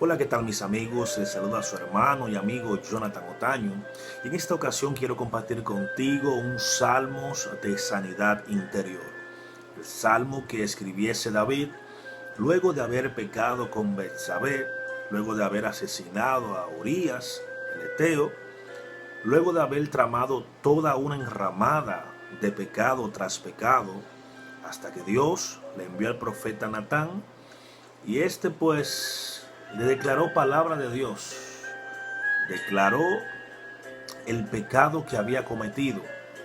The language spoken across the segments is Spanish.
Hola, ¿qué tal mis amigos? Les saluda a su hermano y amigo Jonathan Otaño. Y en esta ocasión quiero compartir contigo un salmos de sanidad interior. El salmo que escribiese David luego de haber pecado con Betsabé, luego de haber asesinado a Urías, el Eteo, luego de haber tramado toda una enramada de pecado tras pecado, hasta que Dios le envió al profeta Natán y este pues le declaró palabra de Dios, declaró el pecado que había cometido,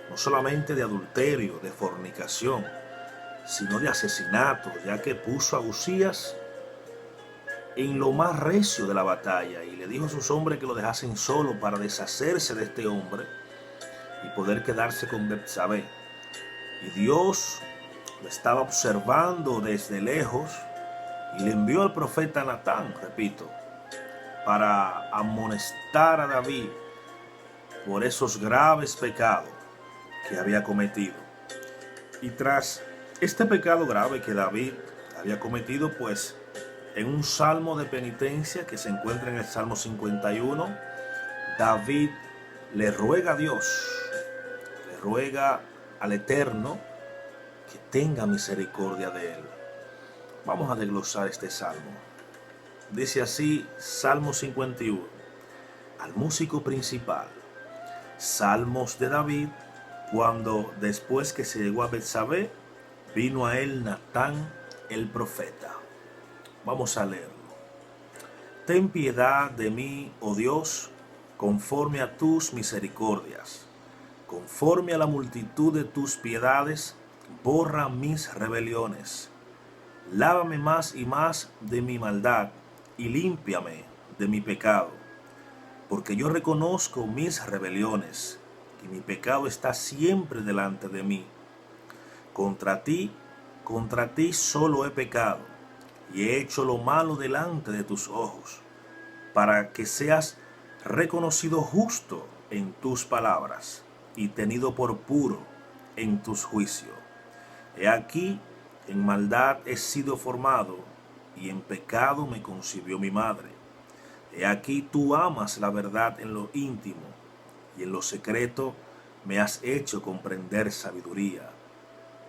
no solamente de adulterio, de fornicación, sino de asesinato, ya que puso a Usías en lo más recio de la batalla y le dijo a sus hombres que lo dejasen solo para deshacerse de este hombre y poder quedarse con Betsabé. Y Dios lo estaba observando desde lejos y le envió al profeta Natán, repito, para amonestar a David por esos graves pecados que había cometido. Y tras este pecado grave que David había cometido, pues en un salmo de penitencia que se encuentra en el Salmo 51, David le ruega a Dios, le ruega al Eterno que tenga misericordia de él. Vamos a desglosar este salmo. Dice así, Salmo 51, al músico principal. Salmos de David, cuando después que se llegó a Betsabé, vino a él Natán el profeta. Vamos a leerlo. Ten piedad de mí, oh Dios, conforme a tus misericordias. Conforme a la multitud de tus piedades, borra mis rebeliones. Lávame más y más de mi maldad y límpiame de mi pecado. Porque yo reconozco mis rebeliones, y mi pecado está siempre delante de mí. Contra ti solo he pecado, y he hecho lo malo delante de tus ojos, para que seas reconocido justo en tus palabras, y tenido por puro en tus juicios. He aquí, en maldad he sido formado, y en pecado me concibió mi madre. He aquí tú amas la verdad en lo íntimo, y en lo secreto me has hecho comprender sabiduría.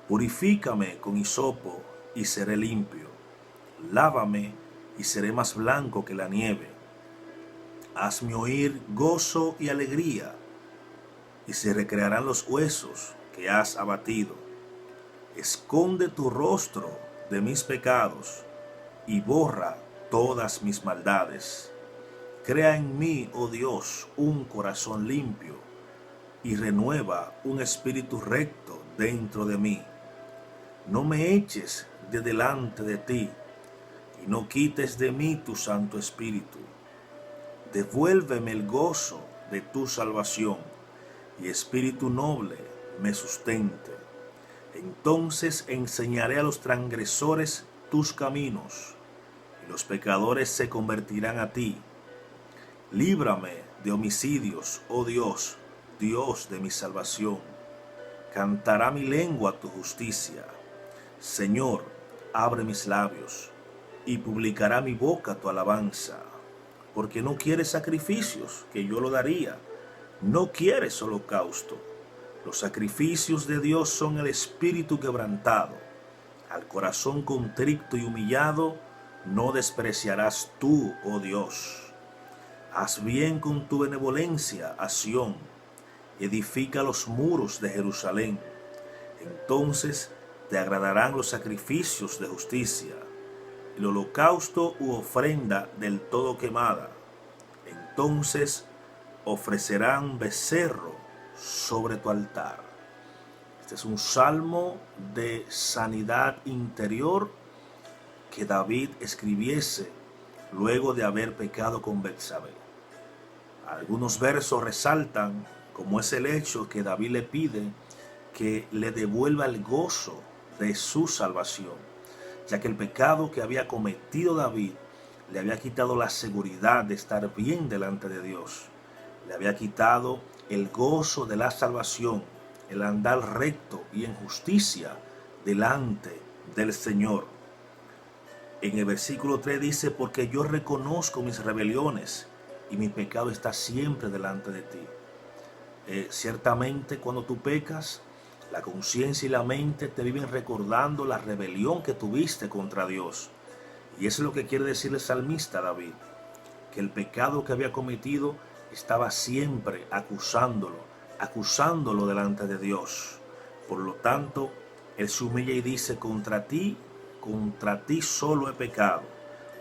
Purifícame con hisopo, y seré limpio. Lávame, y seré más blanco que la nieve. Hazme oír gozo y alegría, y se recrearán los huesos que has abatido. Esconde tu rostro de mis pecados, y borra todas mis maldades. Crea en mí, oh Dios, un corazón limpio, y renueva un espíritu recto dentro de mí. No me eches de delante de ti, y no quites de mí tu Santo Espíritu. Devuélveme el gozo de tu salvación, y espíritu noble me sustente. Entonces enseñaré a los transgresores tus caminos, y los pecadores se convertirán a ti. Líbrame de homicidios, oh Dios, Dios de mi salvación. Cantará mi lengua tu justicia. Señor, abre mis labios, y publicará mi boca tu alabanza. Porque no quieres sacrificios, que yo lo daría. No quieres holocausto. Los sacrificios de Dios son el espíritu quebrantado. Al corazón contrito y humillado, no despreciarás tú, oh Dios. Haz bien con tu benevolencia a Sión, edifica los muros de Jerusalén. Entonces te agradarán los sacrificios de justicia, el holocausto u ofrenda del todo quemada. Entonces ofrecerán becerro sobre tu altar. Este es un salmo de sanidad interior que David escribiese luego de haber pecado con Betsabé. Algunos versos resaltan como es el hecho que David le pide que le devuelva el gozo de su salvación, ya que el pecado que había cometido David le había quitado la seguridad de estar bien delante de Dios, le había quitado el gozo de la salvación, el andar recto y en justicia delante del Señor. En el versículo 3 dice, porque yo reconozco mis rebeliones y mi pecado está siempre delante de ti. Ciertamente cuando tú pecas, la conciencia y la mente te viven recordando la rebelión que tuviste contra Dios. Y eso es lo que quiere decir el salmista David, que el pecado que había cometido estaba siempre acusándolo delante de Dios. Por lo tanto, él se humilla y dice, contra ti solo he pecado.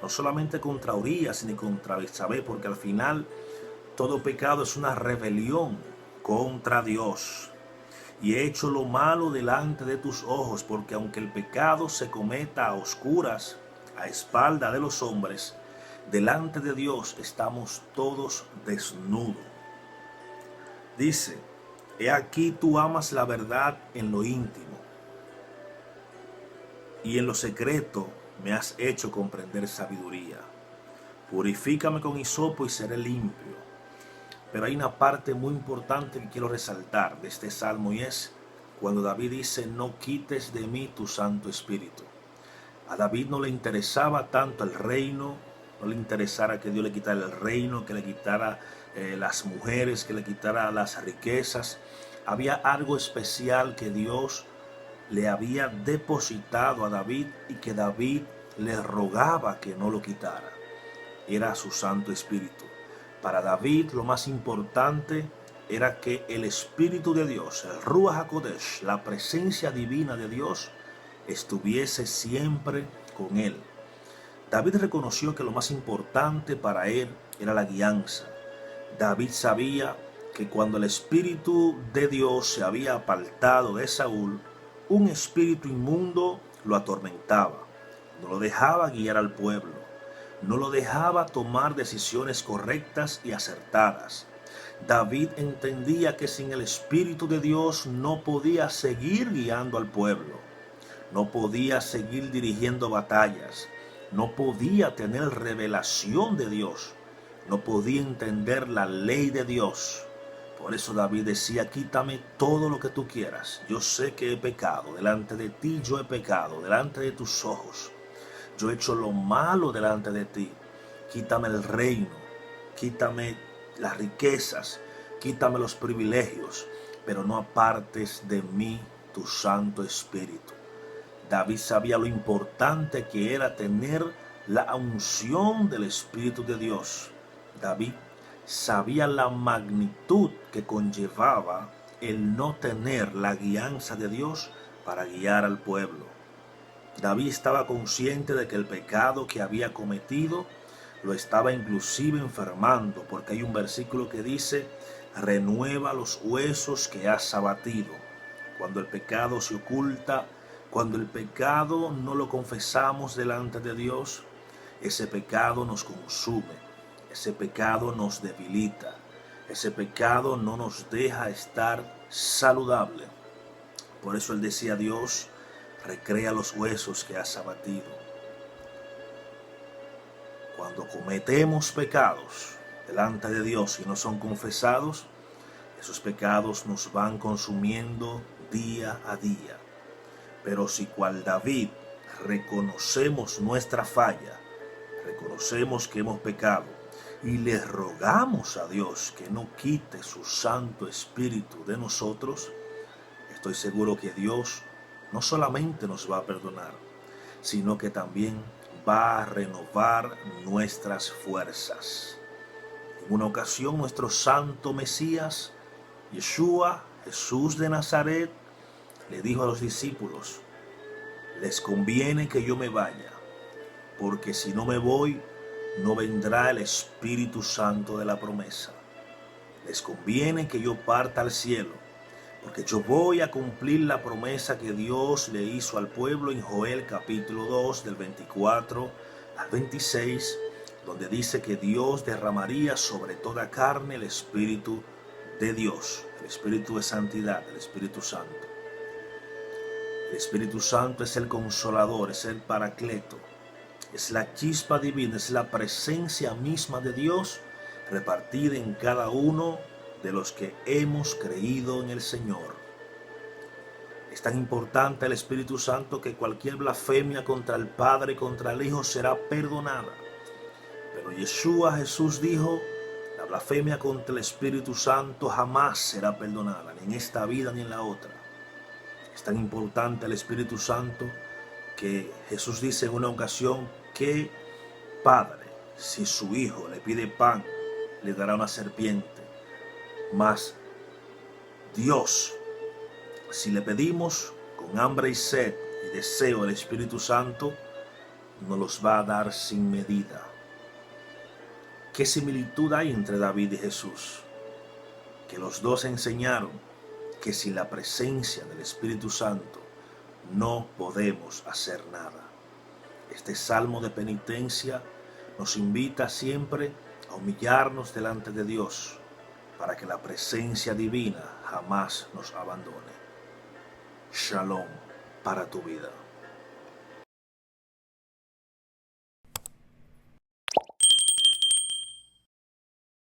No solamente contra Urías ni contra Betsabé, porque al final todo pecado es una rebelión contra Dios. Y he hecho lo malo delante de tus ojos, porque aunque el pecado se cometa a oscuras, a espalda de los hombres, delante de Dios estamos todos desnudos. Dice, he aquí tú amas la verdad en lo íntimo, y en lo secreto me has hecho comprender sabiduría. Purifícame con hisopo y seré limpio. Pero hay una parte muy importante que quiero resaltar de este salmo, y es cuando David dice, no quites de mí tu Santo Espíritu. A David no le interesaba tanto el reino, no le interesara que Dios le quitara el reino, que le quitara las mujeres, que le quitara las riquezas. Había algo especial que Dios le había depositado a David y que David le rogaba que no lo quitara. Era su Santo Espíritu. Para David lo más importante era que el Espíritu de Dios, el Ruach HaKodesh, la presencia divina de Dios, estuviese siempre con él. David reconoció que lo más importante para él era la guianza. David sabía que cuando el Espíritu de Dios se había apartado de Saúl, un espíritu inmundo lo atormentaba, no lo dejaba guiar al pueblo, no lo dejaba tomar decisiones correctas y acertadas. David entendía que sin el Espíritu de Dios no podía seguir guiando al pueblo, no podía seguir dirigiendo batallas, no podía tener revelación de Dios, no podía entender la ley de Dios. Por eso David decía, quítame todo lo que tú quieras. Yo sé que he pecado, delante de ti yo he pecado, delante de tus ojos. Yo he hecho lo malo delante de ti. Quítame el reino, quítame las riquezas, quítame los privilegios, pero no apartes de mí tu Santo Espíritu. David sabía lo importante que era tener la unción del Espíritu de Dios. David sabía la magnitud que conllevaba el no tener la guianza de Dios para guiar al pueblo. David estaba consciente de que el pecado que había cometido lo estaba inclusive enfermando, porque hay un versículo que dice, renueva los huesos que has abatido. Cuando el pecado se oculta, cuando el pecado no lo confesamos delante de Dios, ese pecado nos consume. Ese pecado nos debilita, ese pecado no nos deja estar saludable. Por eso él decía a Dios, recrea los huesos que has abatido. Cuando cometemos pecados delante de Dios y no son confesados, esos pecados nos van consumiendo día a día. Pero si cual David reconocemos nuestra falla, reconocemos que hemos pecado, y le rogamos a Dios que no quite su Santo Espíritu de nosotros, estoy seguro que Dios no solamente nos va a perdonar, sino que también va a renovar nuestras fuerzas. En una ocasión nuestro Santo Mesías, Yeshua, Jesús de Nazaret, le dijo a los discípulos, les conviene que yo me vaya, porque si no me voy, no vendrá el Espíritu Santo de la promesa. Les conviene que yo parta al cielo, porque yo voy a cumplir la promesa que Dios le hizo al pueblo en Joel capítulo 2, del 24 al 26, donde dice que Dios derramaría sobre toda carne el Espíritu de Dios, el Espíritu de santidad, el Espíritu Santo. El Espíritu Santo es el consolador, es el paracleto. Es la chispa divina, es la presencia misma de Dios repartida en cada uno de los que hemos creído en el Señor. Es tan importante el Espíritu Santo que cualquier blasfemia contra el Padre y contra el Hijo será perdonada. Pero Jesús dijo, la blasfemia contra el Espíritu Santo jamás será perdonada, ni en esta vida ni en la otra. Es tan importante el Espíritu Santo que Jesús dice en una ocasión que Padre, si su Hijo le pide pan, le dará una serpiente. Mas Dios, si le pedimos con hambre y sed y deseo el Espíritu Santo, nos los va a dar sin medida. ¿Qué similitud hay entre David y Jesús? Que los dos enseñaron que sin la presencia del Espíritu Santo no podemos hacer nada. Este salmo de penitencia nos invita siempre a humillarnos delante de Dios para que la presencia divina jamás nos abandone. Shalom para tu vida.